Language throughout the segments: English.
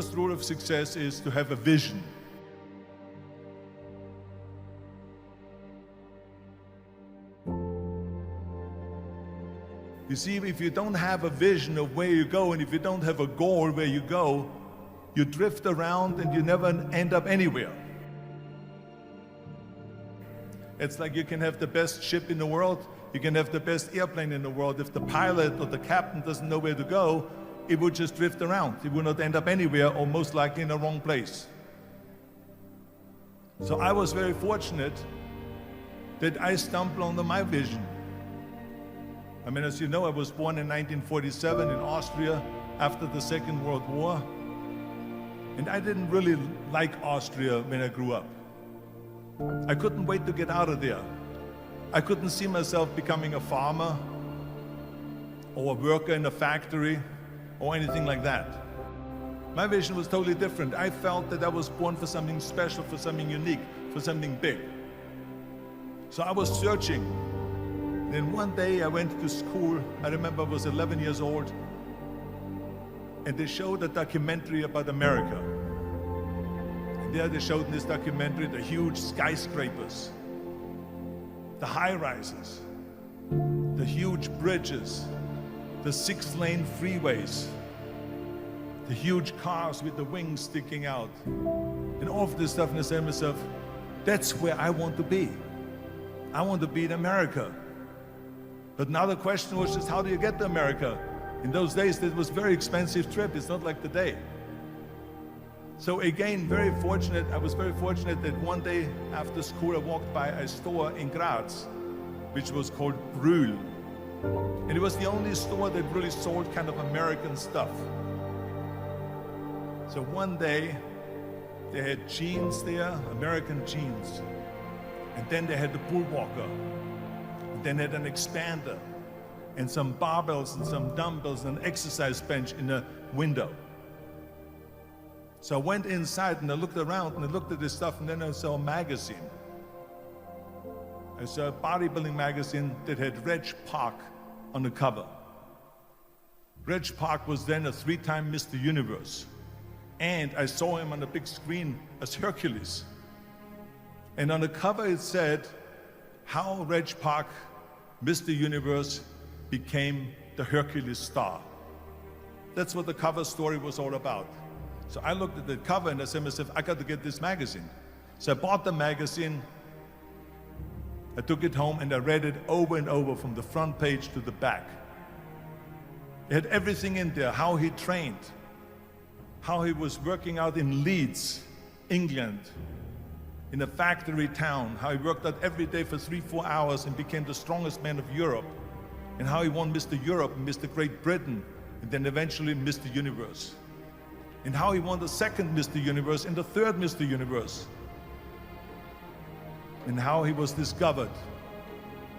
first rule of success is to have a vision. You see, if you don't have a vision of where you go, and if you don't have a goal where you go, you drift around and you never end up anywhere. It's like you can have the best ship in the world, you can have the best airplane in the world. If the pilot or the captain doesn't know where to go, it would just drift around. It would not end up anywhere, or most likely in the wrong place. So I was very fortunate that I stumbled onto my vision. I mean, as you know, I was born in 1947 in Austria after the Second World War. And I didn't really like Austria when I grew up. I couldn't wait to get out of there. I couldn't see myself becoming a farmer or a worker in a factory or anything like that. My vision was totally different. I felt that I was born for something special, for something unique, for something big. So I was searching. Then one day I went to school. I remember I was 11 years old, and they showed a documentary about America. And there they showed in this documentary the huge skyscrapers, the high-rises, the huge bridges, the 6-lane freeways, the huge cars with the wings sticking out, and all of this stuff. And I said to myself, that's where I want to be. I want to be in America. But now the question was just, how do you get to America? In those days, it was a very expensive trip. It's not like today. So again, I was very fortunate that one day after school, I walked by a store in Graz, which was called Brühl. And it was the only store that really sold kind of American stuff. So one day, they had jeans there, American jeans. And then they had the Bullwalker. Then had an expander and some barbells and some dumbbells and an exercise bench in a window. So I went inside and I looked around and I looked at this stuff, and then I saw a magazine. I saw a bodybuilding magazine that had Reg Park on the cover. Reg Park was then a 3-time Mr. Universe. And I saw him on the big screen as Hercules. And on the cover it said, how Reg Park, Mr. Universe, became the Hercules star. That's what the cover story was all about. So I looked at the cover and I said to myself, I got to get this magazine. So I bought the magazine, I took it home and I read it over and over from the front page to the back. It had everything in there, how he trained, how he was working out in Leeds, England, in a factory town, how he worked out every day for 3-4 hours and became the strongest man of Europe, and how he won Mr. Europe and Mr. Great Britain, and then eventually Mr. Universe, and how he won the second Mr. Universe and the third Mr. Universe, and how he was discovered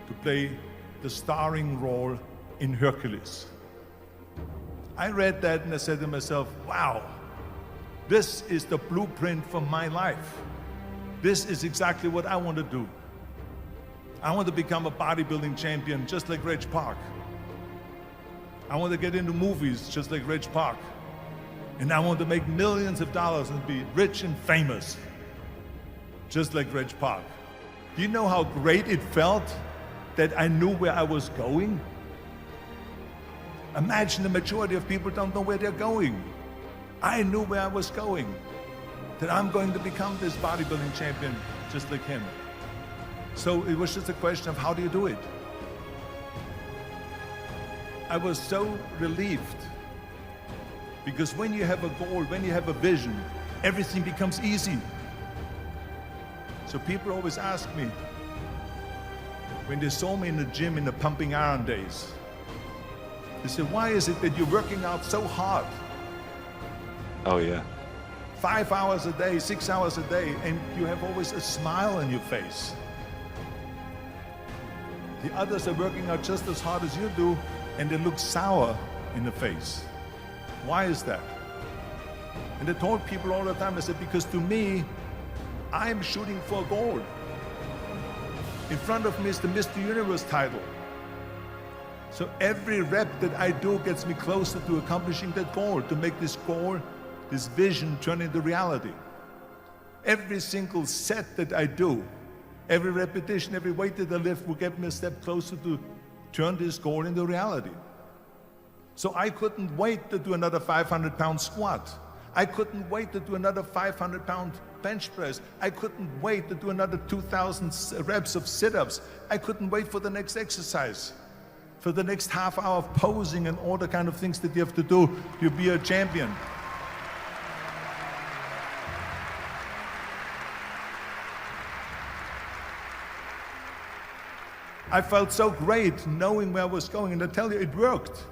to play the starring role in Hercules. I read that and I said to myself, wow, this is the blueprint for my life. This is exactly what I want to do. I want to become a bodybuilding champion just like Reg Park. I want to get into movies just like Reg Park. And I want to make millions of dollars and be rich and famous just like Reg Park. Do you know how great it felt that I knew where I was going? Imagine the majority of people don't know where they're going. I knew where I was going. That I'm going to become this bodybuilding champion just like him. So it was just a question of how do you do it? I was so relieved because when you have a goal, when you have a vision, everything becomes easy. So people always ask me, when they saw me in the gym in the pumping iron days, they said, why is it that you're working out so hard? Oh yeah. 5 hours a day, 6 hours a day, and you have always a smile on your face. The others are working out just as hard as you do, and they look sour in the face. Why is that? And I told people all the time, I said, because to me, I'm shooting for a goal. In front of me is the Mr. Universe title. So every rep that I do gets me closer to accomplishing that goal, to make this goal this vision turn into reality. Every single set that I do, every repetition, every weight that I lift will get me a step closer to turn this goal into reality. So I couldn't wait to do another 500-pound squat. I couldn't wait to do another 500-pound bench press. I couldn't wait to do another 2,000 reps of sit-ups. I couldn't wait for the next exercise, for the next half hour of posing and all the kind of things that you have to do to be a champion. I felt so great knowing where I was going, and I tell you, it worked.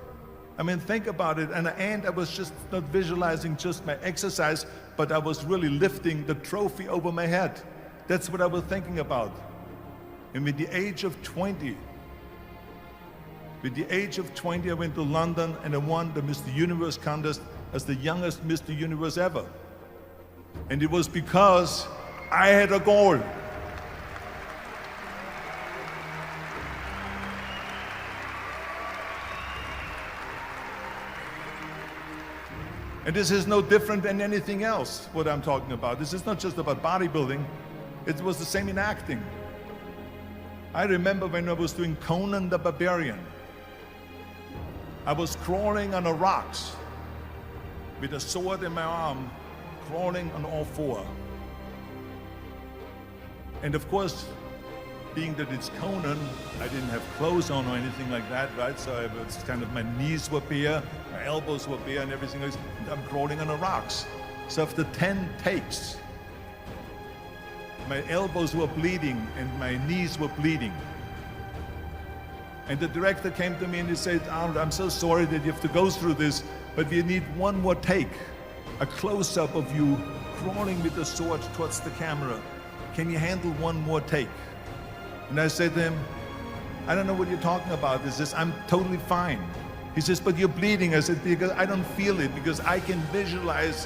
I mean, think about it. And I was just not visualizing just my exercise, but I was really lifting the trophy over my head. That's what I was thinking about. And with the age of 20, I went to London and I won the Mr. Universe contest as the youngest Mr. Universe ever. And it was because I had a goal. And this is no different than anything else, what I'm talking about. This is not just about bodybuilding. It was the same in acting. I remember when I was doing Conan the Barbarian. I was crawling on the rocks with a sword in my arm, crawling on all four. And of course, being that it's Conan, I didn't have clothes on or anything like that, right? So I was kind of, my knees were bare, my elbows were bare and everything else. And I'm crawling on the rocks. So after 10 takes, my elbows were bleeding and my knees were bleeding. And the director came to me and he said, Arnold, I'm so sorry that you have to go through this, but we need one more take. A close-up of you crawling with the sword towards the camera. Can you handle one more take? And I said to him, I don't know what you're talking about. He says, I'm totally fine. He says, but you're bleeding. I said, because I don't feel it, because I can visualize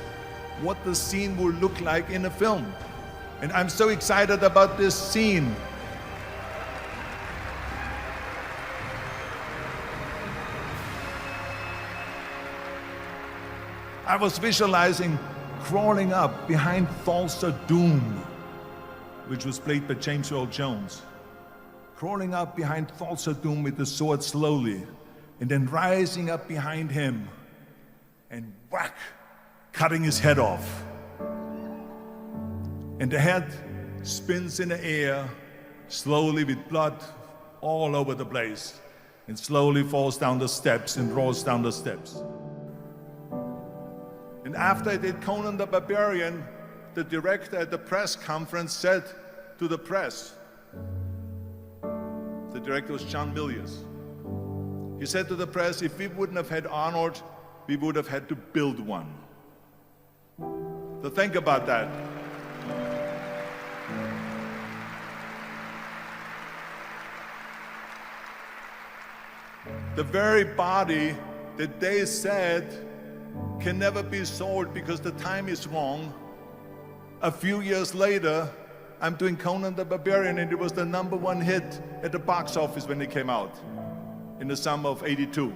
what the scene will look like in a film. And I'm so excited about this scene. I was visualizing crawling up behind Thulsa Doom, which was played by James Earl Jones. Crawling up behind Thulsa Doom with the sword slowly, and then rising up behind him and whack, cutting his head off. And the head spins in the air, slowly with blood all over the place, and slowly falls down the steps and rolls down the steps. And after I did Conan the Barbarian, the director at the press conference said to the press, the director was John Milius. He said to the press, if we wouldn't have had Arnold, we would have had to build one. So think about that. The very body that they said can never be sold because the time is wrong. A few years later, I'm doing Conan the Barbarian, and it was the #1 hit at the box office when it came out in the summer of '82.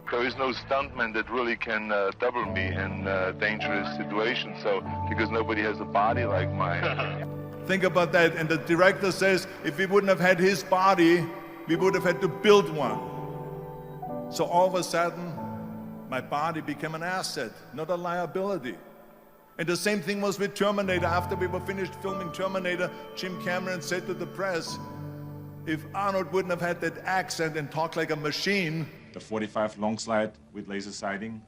There is no stuntman that really can double me in dangerous situations, so because nobody has a body like mine. Think about that. And the director says, if we wouldn't have had his body, we would have had to build one. So all of a sudden, my body became an asset, not a liability. And the same thing was with Terminator. After we were finished filming Terminator, Jim Cameron said to the press, if Arnold wouldn't have had that accent and talked like a machine. The 45 long slide with laser sighting.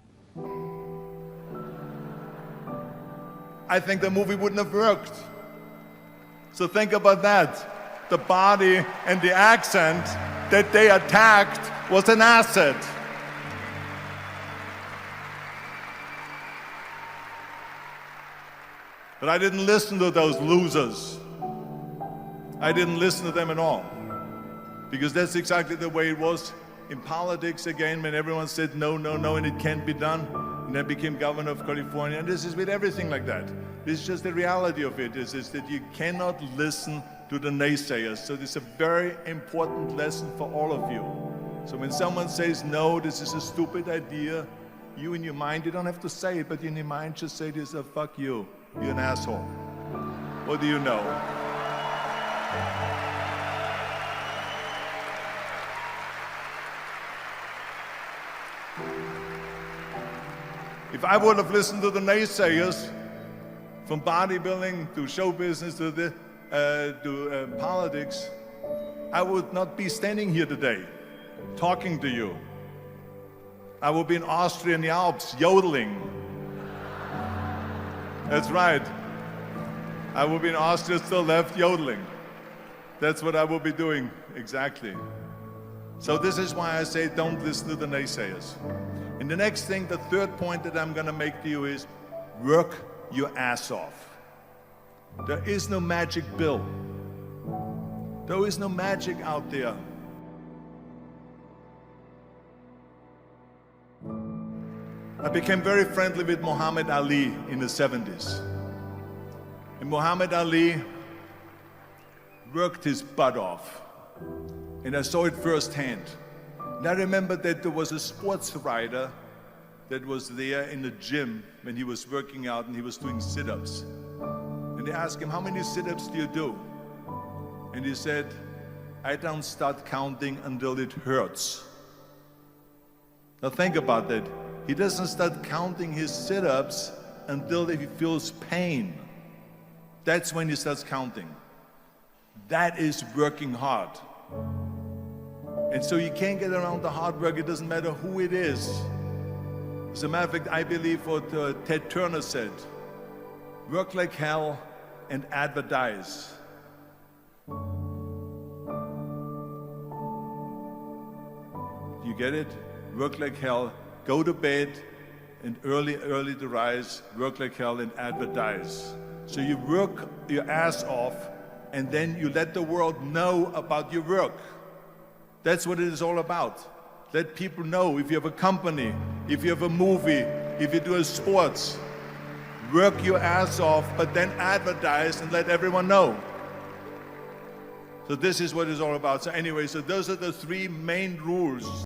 I think the movie wouldn't have worked. So think about that. The body and the accent that they attacked was an asset. But I didn't listen to those losers. I didn't listen to them at all. Because that's exactly the way it was in politics again, when everyone said no, no, no, and it can't be done. And I became governor of California, and this is with everything like that. This is just the reality of it, is that you cannot listen to the naysayers. So this is a very important lesson for all of you. So when someone says, no, this is a stupid idea, you in your mind, you don't have to say it, but in your mind just say to yourself, fuck you, you're an asshole. What do you know? If I would have listened to the naysayers, from bodybuilding to show business to politics, I would not be standing here today talking to you. I would be in Austria in the Alps yodeling. That's right. I would be in Austria still left yodeling. That's what I would be doing, exactly. So this is why I say don't listen to the naysayers. And the next thing, the third point that I'm going to make to you is work your ass off. There is no magic pill. There is no magic out there. I became very friendly with Muhammad Ali in the 70s. And Muhammad Ali worked his butt off. And I saw it firsthand. And I remember that there was a sports writer that was there in the gym when he was working out and he was doing sit-ups. And they asked him, how many sit-ups do you do? And he said, I don't start counting until it hurts. Now think about that. He doesn't start counting his sit-ups until he feels pain. That's when he starts counting. That is working hard. And so you can't get around the hard work. It doesn't matter who it is. As a matter of fact, I believe what Ted Turner said, work like hell and advertise. Do you get it? Work like hell, go to bed, and early to rise, work like hell and advertise. So you work your ass off, and then you let the world know about your work. That's what it is all about. Let people know if you have a company, if you have a movie, if you do a sports, work your ass off, but then advertise and let everyone know. So this is what it's all about. So anyway, so those are the three main rules